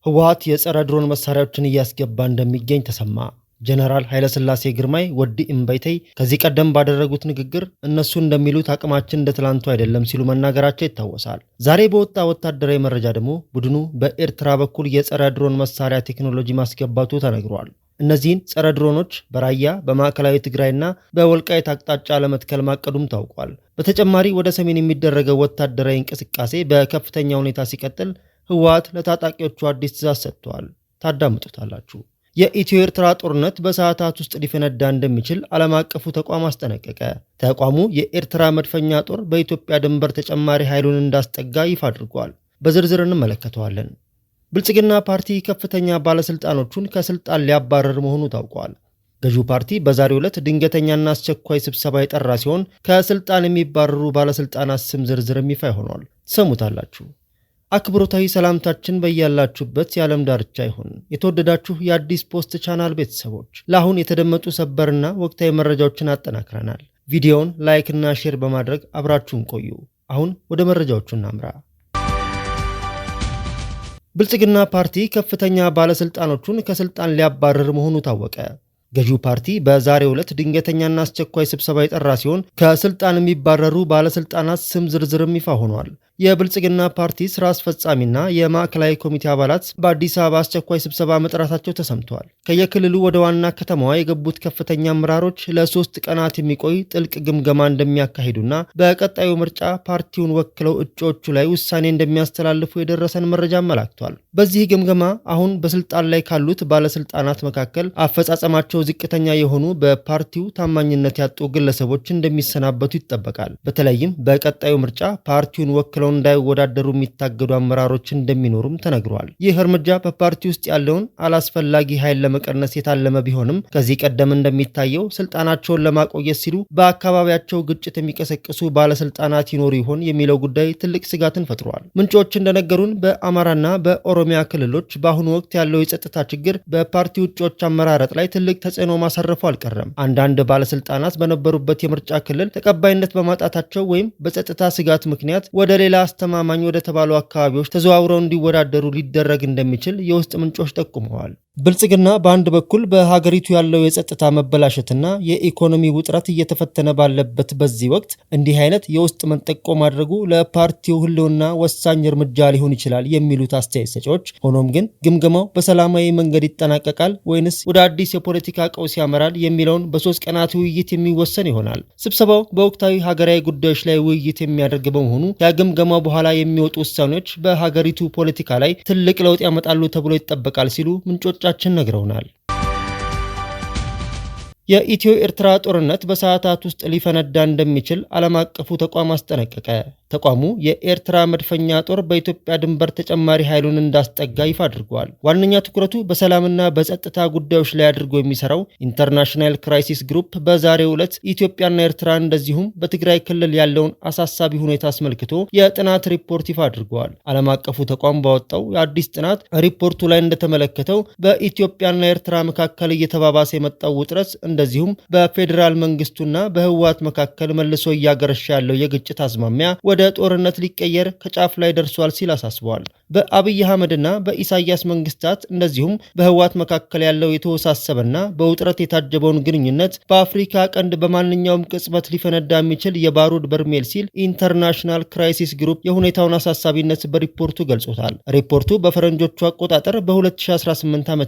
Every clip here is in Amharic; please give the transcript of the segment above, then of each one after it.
ህወሓት የጸረ ድሮን መሳሪያዎችን እያስገባ እንደሚገኝ ተሰማ። ጀነራል ኃይለ ሥላሴ ግርማይ ወዲ እምባይተይ ከዚህ ቀደም ባደረጉት ንግግር እነሱ እንደሚሉት አቅማችን እንደ ትላንቱ አይደለም ሲሉ መናገራቸው ይታወሳል። ዛሬ በወጣ ወታደራዊ መረጃ ደግሞ ቡድኑ በኤርትራ በኩል የጸረ ድሮን መሳሪያ ቴክኖሎጂ ማስገባቱ ተነግሯል። እነዚህን ጸረ ድሮኖች በራያ በማዕከላዊ ትግራይና በወልቃይት አቅጣጫ ለመትከል ማቀዱም ታውቋል። በተጨማሪ ወደ ሰሜን የሚደረገው ወታደራዊ እንቅስቃሴ በከፍተኛ ሁኔታ ሲቀጥል ህወሓት ለታጣቂዎቹ አዲስ ትዕዛዝ ሰጥቷል። ታዳምጡታላችሁ። የኢትዮ ኤርትራ ጦርነት በሰዓታት ውስጥ ሊፈነዳ እንደሚችል ዓለም አቀፉ ተቋም አስጠነቀቀ። ተቋሙ የኤርትራ መድፈኛ ጦር በኢትዮጵያ ድንበር ተጨማሪ ኃይሉን እንዳስጠጋ ይፋ አድርጓል። በዝርዝር እንመለከተዋለን። ብልጽግና ፓርቲ ከፍተኛ ባለስልጣኖቹን ከስልጣን ሊያባረር መሆኑ ታውቋል። ገዢው ፓርቲ በዛሬው ዕለት ድንገተኛና አስቸኳይ ስብሰባ የጠራ ሲሆን ከስልጣን የሚባረሩ ባለስልጣናት ስም ዝርዝርም ይፋ ሆኗል። ትሰሙታላችሁ። አክብሮታዊ ሰላምታችን በያላችሁበት የዓለም ዳርቻ ይሁን። የተወደዳችሁ የአዲስ ፖስት ቻናል ቤተሰቦች፣ ለአሁን የተደመጡ ሰበርና ወቅታዊ መረጃዎችን አጠናክረናል። ቪዲዮውን ላይክ እና ሼር በማድረግ አብራችሁን ቆዩ። አሁን ወደ መረጃዎቹ እናምራ። ብልጽግና ፓርቲ ከፍተኛ ባለስልጣኖቹን ከስልጣን ሊያባረር መሆኑ ታወቀ። ገዢው ፓርቲ በዛሬው ዕለት ድንገተኛና አስቸኳይ ስብሰባ የጠራ ሲሆን ከስልጣን የሚባረሩ ባለስልጣናት ስም ዝርዝርም ይፋ ሆኗል። የብልጽግና ፓርቲ ስራ አስፈጻሚና የማዕከላዊ ኮሚቴ አባላት በአዲስ አበባ አስቸኳይ ስብሰባ መጥራታቸው ተሰምቷል። ከየክልሉ ወደ ዋና ከተማዋ የገቡት ከፍተኛ አመራሮች ለ3 ቀናት የሚቆይ ጥልቅ ግምገማ እንደሚያካሂዱና በቀጣዩ ምርጫ ፓርቲውን ወክለው እጩዎቹ ላይ ውሳኔ እንደሚያስተላልፉ የደረሰን መረጃ አመላክቷል። በዚህ ግምገማ አሁን በስልጣን ላይ ካሉት ባለስልጣናት መካከል አፈጻጸማቸው ዝቅተኛ የሆኑ በፓርቲው ታማኝነት ያጡ ግለሰቦች እንደሚሰናበቱ ይጠበቃል። በተለይም በቀጣዩ ምርጫ ፓርቲውን ወክለው እንዳይወዳደሩ የሚታገዱ አመራሮች እንደሚኖሩም ተነግሯል። ይህ እርምጃ በፓርቲ ውስጥ ያለውን አላስፈላጊ ኃይል ለመቀነስ የታለመ ቢሆንም ከዚህ ቀደም እንደሚታየው ስልጣናቸውን ለማቆየት ሲሉ በአካባቢያቸው ግጭት የሚቀሰቅሱ ባለስልጣናት ይኖሩ ይሆን የሚለው ጉዳይ ትልቅ ስጋትን ፈጥሯል። ምንጮች እንደነገሩን በአማራና በኦሮሚያ ክልሎች በአሁኑ ወቅት ያለው የጸጥታ ችግር በፓርቲ እጩዎች አመራረጥ ላይ ትልቅ ተጽዕኖ ማሳረፉ አልቀረም። አንዳንድ ባለስልጣናት በነበሩበት የምርጫ ክልል ተቀባይነት በማጣታቸው ወይም በጸጥታ ስጋት ምክንያት ወደ ሌላ አስተማማኝ ወደ ተባሉ አካባቢዎች ተዘዋውረው እንዲወዳደሩ ሊደረግ እንደሚችል የውስጥ ምንጮች ጠቁመዋል። ብልጽግና በአንድ በኩል በሀገሪቱ ያለው የጸጥታ መበላሸትና የኢኮኖሚ ውጥረት እየተፈተነ ባለበት በዚህ ወቅት እንዲህ አይነት የውስጥ መንጠቆ ማድረጉ ለፓርቲው ሕልውና ወሳኝ እርምጃ ሊሆን ይችላል የሚሉት አስተያየት ሰጪዎች፣ ሆኖም ግን ግምገማው በሰላማዊ መንገድ ይጠናቀቃል ወይንስ ወደ አዲስ የፖለቲካ ቀውስ ያመራል የሚለውን በ3 ቀናት ውይይት የሚወሰን ይሆናል። ስብሰባው በወቅታዊ ሀገራዊ ጉዳዮች ላይ ውይይት የሚያደርግ በመሆኑ ከግምገማው በኋላ የሚወጡ ውሳኔዎች በሀገሪቱ ፖለቲካ ላይ ትልቅ ለውጥ ያመጣሉ ተብሎ ይጠበቃል ሲሉ ምንጮች ቻችን ነግረውናል። የኢትዮ ኤርትራ ጦርነት በሰዓታት ውስጥ ሊፈነዳ እንደሚችል ዓለም አቀፉ ተቋም አስጠነቀቀ። ተቋሙ የኤርትራ መድፈኛ ጦር በኢትዮጵያ ድንበር ተጨማሪ ኃይሉን እንዳስጠጋ ይፋ አድርጓል። ዋነኛ ትኩረቱ በሰላምና በጸጥታ ጉዳዮች ላይ አድርጎ የሚሰራው ኢንተርናሽናል ክራይሲስ ግሩፕ በዛሬው ዕለት ኢትዮጵያና ኤርትራ እንደዚሁም በትግራይ ክልል ያለውን አሳሳቢ ሁኔታ አስመልክቶ የጥናት ሪፖርት ይፋ አድርጓል። ዓለም አቀፉ ተቋም ባወጣው የአዲስ ጥናት ሪፖርቱ ላይ እንደተመለከተው በኢትዮጵያና ኤርትራ መካከል እየተባባሰ የመጣው ውጥረት እንደዚሁም በፌዴራል መንግስቱና በህወሓት መካከል መልሶ እያገረሻ ያለው የግጭት አዝማሚያ ወደ ጦርነት ሊቀየር ከጫፍ ላይ ደርሷል ሲል አሳስቧል። በአብይ አህመድና በኢሳያስ መንግስታት እንደዚሁም በህወሓት መካከል ያለው የተወሳሰበና በውጥረት የታጀበውን ግንኙነት በአፍሪካ ቀንድ በማንኛውም ቅጽበት ሊፈነዳ የሚችል የባሩድ በርሜል ሲል ኢንተርናሽናል ክራይሲስ ግሩፕ የሁኔታውን አሳሳቢነት በሪፖርቱ ገልጾታል። ሪፖርቱ በፈረንጆቹ አቆጣጠር በ2018 ዓ.ም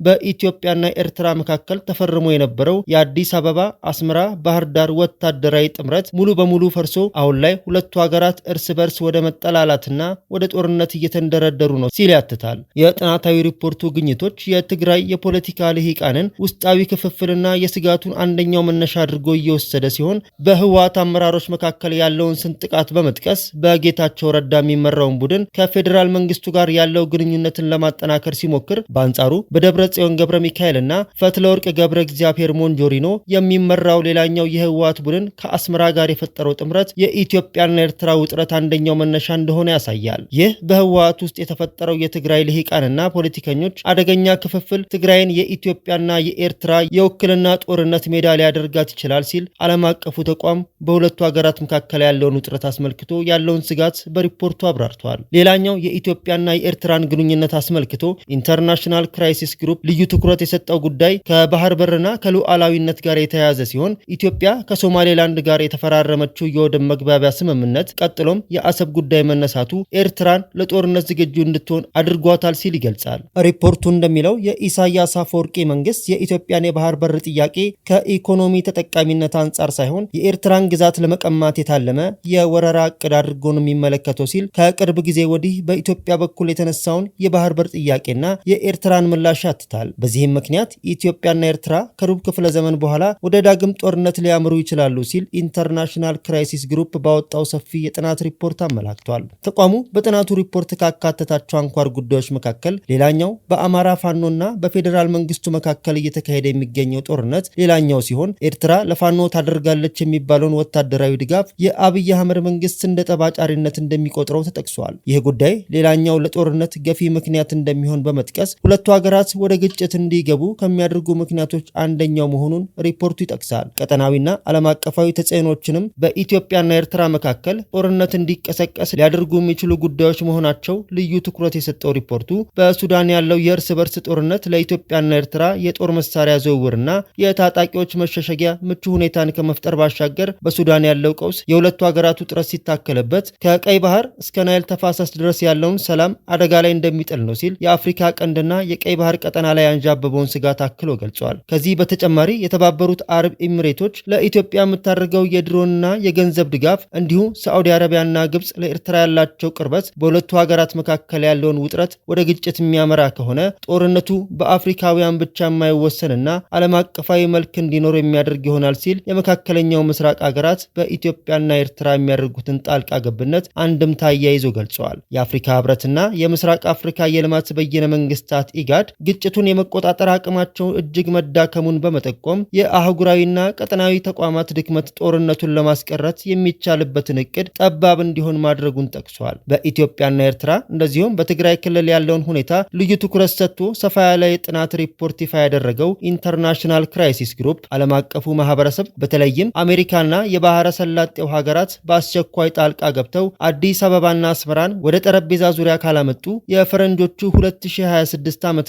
በኢትዮጵያና ኤርትራ መካከል ተፈርሞ የነበረው የአዲስ አበባ አስመራ ባህር ዳር ወታደራዊ ጥምረት ሙሉ በሙሉ ፈርሶ አሁን ላይ ሁለቱ ሀገራት እርስ በርስ ወደ መጠላላትና ወደ ጦርነት እየተንደረደሩ ነው ሲል ያትታል። የጥናታዊ ሪፖርቱ ግኝቶች የትግራይ የፖለቲካ ልሂቃንን ውስጣዊ ክፍፍልና የስጋቱን አንደኛው መነሻ አድርጎ እየወሰደ ሲሆን በህወሓት አመራሮች መካከል ያለውን ስንጥቃት በመጥቀስ በጌታቸው ረዳ የሚመራውን ቡድን ከፌዴራል መንግስቱ ጋር ያለው ግንኙነትን ለማጠናከር ሲሞክር፣ በአንጻሩ በደብረ ጽዮን ገብረ ሚካኤልና ፈትለወርቅ ገብረ እግዚአብሔር ሞንጆሪኖ የሚመራው ሌላኛው የህወሓት ቡድን ከአስመራ ጋር የፈጠረው ጥምረት የኢትዮጵያና ኤርትራ ውጥረት አንደኛው መነሻ እንደሆነ ያሳያል። ይህ በህወሓት ውስጥ የተፈጠረው የትግራይ ልሂቃንና ፖለቲከኞች አደገኛ ክፍፍል ትግራይን የኢትዮጵያና የኤርትራ የውክልና ጦርነት ሜዳ ሊያደርጋት ይችላል ሲል ዓለም አቀፉ ተቋም በሁለቱ ሀገራት መካከል ያለውን ውጥረት አስመልክቶ ያለውን ስጋት በሪፖርቱ አብራርቷል። ሌላኛው የኢትዮጵያና የኤርትራን ግንኙነት አስመልክቶ ኢንተርናሽናል ክራይሲስ ግሩፕ ልዩ ትኩረት የሰጠው ጉዳይ ከባህር በርና ከሉዓላዊነት ጋር የተያያዘ ሲሆን ኢትዮጵያ ከሶማሌላንድ ጋር የተፈራረመችው የወደብ መግባቢያ ስምምነት ቀጥሎም የአሰብ ጉዳይ መነሳቱ ኤርትራን ለጦርነት ዝግጁ እንድትሆን አድርጓታል ሲል ይገልጻል። ሪፖርቱ እንደሚለው የኢሳያስ አፈወርቂ መንግስት የኢትዮጵያን የባህር በር ጥያቄ ከኢኮኖሚ ተጠቃሚነት አንጻር ሳይሆን የኤርትራን ግዛት ለመቀማት የታለመ የወረራ እቅድ አድርጎ ነው የሚመለከተው ሲል ከቅርብ ጊዜ ወዲህ በኢትዮጵያ በኩል የተነሳውን የባህር በር ጥያቄና የኤርትራን ምላሽ ያትታል። በዚህም ምክንያት ኢትዮጵያና ኤርትራ ከሩብ ክፍለ ዘመን በኋላ ወደ ዳግም ጦርነት ሊያምሩ ይችላሉ ሲል ኢንተርናሽናል ክራይሲስ ግሩፕ ባወጣው ሰፊ የጥናት ሪፖርት አመላክቷል። ተቋሙ በጥናቱ ሪፖርት ካካተታቸው አንኳር ጉዳዮች መካከል ሌላኛው በአማራ ፋኖና በፌዴራል መንግስቱ መካከል እየተካሄደ የሚገኘው ጦርነት ሌላኛው ሲሆን ኤርትራ ለፋኖ ታደርጋለች የሚባለውን ወታደራዊ ድጋፍ የአብይ አህመድ መንግስት እንደ ጠባጫሪነት እንደሚቆጥረው ተጠቅሷል። ይህ ጉዳይ ሌላኛው ለጦርነት ገፊ ምክንያት እንደሚሆን በመጥቀስ ሁለቱ ሀገራት ወደ ግጭት እንዲገቡ ከሚያደርጉ ምክንያቶች አንደኛው መሆኑን ሪፖርቱ ይጠቅሳል። ቀጠናዊና ዓለም አቀፋዊ ተጽዕኖችንም በኢትዮጵያና ኤርትራ መካከል ጦርነት እንዲቀሰቀስ ሊያደርጉ የሚችሉ ጉዳዮች መሆናቸው ልዩ ትኩረት የሰጠው ሪፖርቱ በሱዳን ያለው የእርስ በርስ ጦርነት ለኢትዮጵያና ኤርትራ የጦር መሳሪያ ዝውውርና የታጣቂዎች መሸሸጊያ ምቹ ሁኔታን ከመፍጠር ባሻገር በሱዳን ያለው ቀውስ የሁለቱ ሀገራት ውጥረት ሲታከለበት ከቀይ ባህር እስከ ናይል ተፋሰስ ድረስ ያለውን ሰላም አደጋ ላይ እንደሚጥል ነው ሲል የአፍሪካ ቀንድና የቀይ ባህር ቀጠና ላይ አንዣበበውን ስጋት አክሎ ገልጿል። ከዚህ በተጨማሪ የተባበሩት አረብ ኤሚሬቶች ለኢትዮጵያ የምታደርገው የድሮንና የገንዘብ ድጋፍ እንዲሁም ሳዑዲ አረቢያና ግብጽ ለኤርትራ ያላቸው ቅርበት በሁለቱ ሀገራት መካከል ያለውን ውጥረት ወደ ግጭት የሚያመራ ከሆነ ጦርነቱ በአፍሪካውያን ብቻ የማይወሰንና ዓለም አቀፋዊ መልክ እንዲኖር የሚያደርግ ይሆናል ሲል የመካከለኛው ምስራቅ ሀገራት በኢትዮጵያና ኤርትራ የሚያደርጉትን ጣልቃ ገብነት አንድምታ አያይዞ ገልጸዋል። የአፍሪካ ህብረትና የምስራቅ አፍሪካ የልማት በየነ መንግስታት ኢጋድ ግጭቱን የመቆጣጠር አቅማቸው እጅግ መዳከሙን በመጠቆም የአህጉራዊና ቀጠናዊ ተቋማት ድክመት ጦርነቱን ለማስቀረት የሚቻልበትን እቅድ ጠባብ እንዲሆን ማድረጉን ጠቅሷል። በኢትዮጵያና ኤርትራ እንደዚሁም በትግራይ ክልል ያለውን ሁኔታ ልዩ ትኩረት ሰጥቶ ሰፋ ያለ የጥናት ሪፖርት ይፋ ያደረገው ኢንተርናሽናል ክራይሲስ ግሩፕ ዓለም አቀፉ ማህበረሰብ በተለይም አሜሪካና የባህረ ሰላጤው ሀገራት በአስቸኳይ ጣልቃ ገብተው አዲስ አበባና አስመራን ወደ ጠረጴዛ ዙሪያ ካላመጡ የፈረንጆቹ 2026 ዓ.ም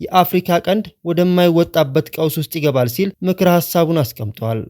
የአፍሪካ ቀንድ ወደማይወጣበት ቀውስ ውስጥ ይገባል ሲል ምክረ ሐሳቡን አስቀምጧል።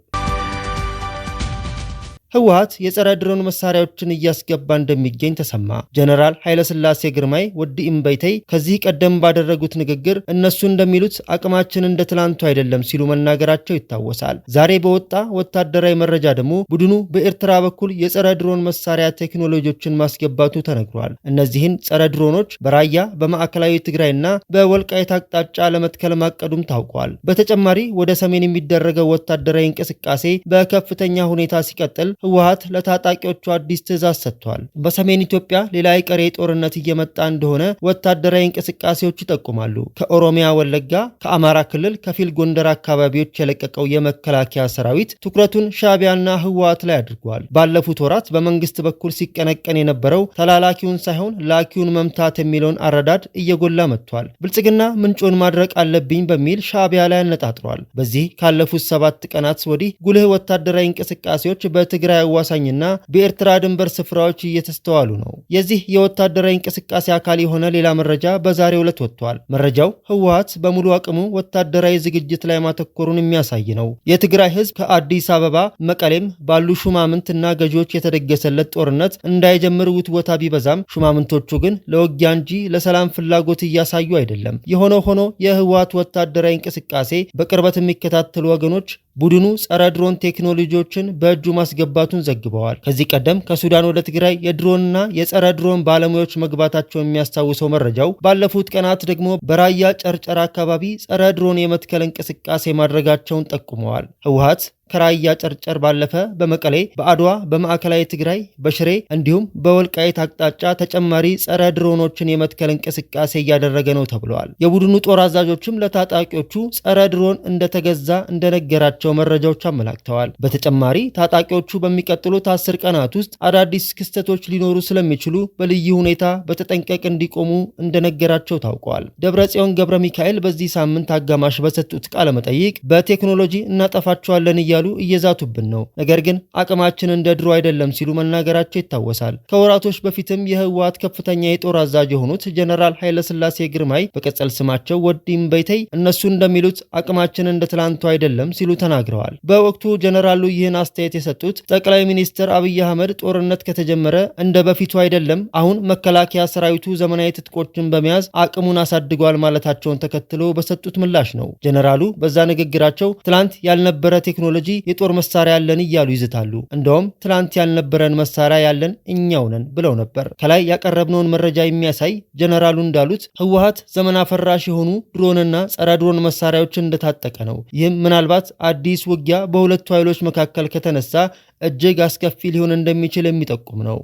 ህወሓት የጸረ ድሮን መሳሪያዎችን እያስገባ እንደሚገኝ ተሰማ። ጀነራል ኃይለሥላሴ ግርማይ ወዲ እምበይተይ ከዚህ ቀደም ባደረጉት ንግግር እነሱ እንደሚሉት አቅማችን እንደ ትላንቱ አይደለም ሲሉ መናገራቸው ይታወሳል። ዛሬ በወጣ ወታደራዊ መረጃ ደግሞ ቡድኑ በኤርትራ በኩል የጸረ ድሮን መሳሪያ ቴክኖሎጂዎችን ማስገባቱ ተነግሯል። እነዚህን ጸረ ድሮኖች በራያ በማዕከላዊ ትግራይና በወልቃይት አቅጣጫ ለመትከል ማቀዱም ታውቋል። በተጨማሪ ወደ ሰሜን የሚደረገው ወታደራዊ እንቅስቃሴ በከፍተኛ ሁኔታ ሲቀጥል ህወሓት ለታጣቂዎቹ አዲስ ትዕዛዝ ሰጥቷል። በሰሜን ኢትዮጵያ ሌላ አይቀሬ ጦርነት እየመጣ እንደሆነ ወታደራዊ እንቅስቃሴዎች ይጠቁማሉ። ከኦሮሚያ ወለጋ፣ ከአማራ ክልል ከፊል ጎንደር አካባቢዎች የለቀቀው የመከላከያ ሰራዊት ትኩረቱን ሻዕቢያና ህወሓት ላይ አድርጓል። ባለፉት ወራት በመንግስት በኩል ሲቀነቀን የነበረው ተላላኪውን ሳይሆን ላኪውን መምታት የሚለውን አረዳድ እየጎላ መጥቷል። ብልጽግና ምንጩን ማድረቅ አለብኝ በሚል ሻዕቢያ ላይ አነጣጥሯል። በዚህ ካለፉት 7 ቀናት ወዲህ ጉልህ ወታደራዊ እንቅስቃሴዎች በትግራይ አዋሳኝና በኤርትራ ድንበር ስፍራዎች እየተስተዋሉ ነው። የዚህ የወታደራዊ እንቅስቃሴ አካል የሆነ ሌላ መረጃ በዛሬው ዕለት ወጥቷል። መረጃው ህወሓት በሙሉ አቅሙ ወታደራዊ ዝግጅት ላይ ማተኮሩን የሚያሳይ ነው። የትግራይ ህዝብ ከአዲስ አበባ መቀሌም ባሉ ሹማምንትና ገዢዎች የተደገሰለት ጦርነት እንዳይጀምር ውትወታ ቢበዛም ሹማምንቶቹ ግን ለውጊያ እንጂ ለሰላም ፍላጎት እያሳዩ አይደለም። የሆነው ሆኖ የህወሓት ወታደራዊ እንቅስቃሴ በቅርበት የሚከታተሉ ወገኖች ቡድኑ ጸረ ድሮን ቴክኖሎጂዎችን በእጁ ማስገባቱን ዘግበዋል። ከዚህ ቀደም ከሱዳን ወደ ትግራይ የድሮንና የጸረ ድሮን ባለሙያዎች መግባታቸውን የሚያስታውሰው መረጃው ባለፉት ቀናት ደግሞ በራያ ጨርጨራ አካባቢ ጸረ ድሮን የመትከል እንቅስቃሴ ማድረጋቸውን ጠቁመዋል። ህወሓት ከራያ ጨርጨር ባለፈ በመቀሌ፣ በአድዋ፣ በማዕከላዊ ትግራይ፣ በሽሬ እንዲሁም በወልቃይት አቅጣጫ ተጨማሪ ጸረ ድሮኖችን የመትከል እንቅስቃሴ እያደረገ ነው ተብለዋል። የቡድኑ ጦር አዛዦችም ለታጣቂዎቹ ጸረ ድሮን እንደተገዛ እንደነገራቸው መረጃዎች አመላክተዋል። በተጨማሪ ታጣቂዎቹ በሚቀጥሉት 10 ቀናት ውስጥ አዳዲስ ክስተቶች ሊኖሩ ስለሚችሉ በልዩ ሁኔታ በተጠንቀቅ እንዲቆሙ እንደነገራቸው ታውቋል። ደብረጽዮን ገብረ ሚካኤል በዚህ ሳምንት አጋማሽ በሰጡት ቃለ መጠይቅ በቴክኖሎጂ እናጠፋቸዋለን እያሉ እየዛቱብን ነው፣ ነገር ግን አቅማችን እንደ ድሮ አይደለም ሲሉ መናገራቸው ይታወሳል። ከወራቶች በፊትም የህወሓት ከፍተኛ የጦር አዛዥ የሆኑት ጀነራል ኃይለስላሴ ግርማይ በቀጸል ስማቸው ወዲም በይተይ እነሱ እንደሚሉት አቅማችን እንደ ትላንቱ አይደለም ሲሉ ተናግረዋል። በወቅቱ ጀነራሉ ይህን አስተያየት የሰጡት ጠቅላይ ሚኒስትር አብይ አህመድ ጦርነት ከተጀመረ እንደ በፊቱ አይደለም፣ አሁን መከላከያ ሰራዊቱ ዘመናዊ ትጥቆችን በመያዝ አቅሙን አሳድጓል ማለታቸውን ተከትሎ በሰጡት ምላሽ ነው። ጀነራሉ በዛ ንግግራቸው ትላንት ያልነበረ ቴክኖሎጂ የጦር መሳሪያ ያለን እያሉ ይዝታሉ። እንደውም ትላንት ያልነበረን መሳሪያ ያለን እኛው ነን ብለው ነበር። ከላይ ያቀረብነውን መረጃ የሚያሳይ ጀነራሉ እንዳሉት ህወሓት ዘመን አፈራሽ የሆኑ ድሮንና ጸረ ድሮን መሳሪያዎችን እንደታጠቀ ነው። ይህም ምናልባት አዲስ ውጊያ በሁለቱ ኃይሎች መካከል ከተነሳ እጅግ አስከፊ ሊሆን እንደሚችል የሚጠቁም ነው።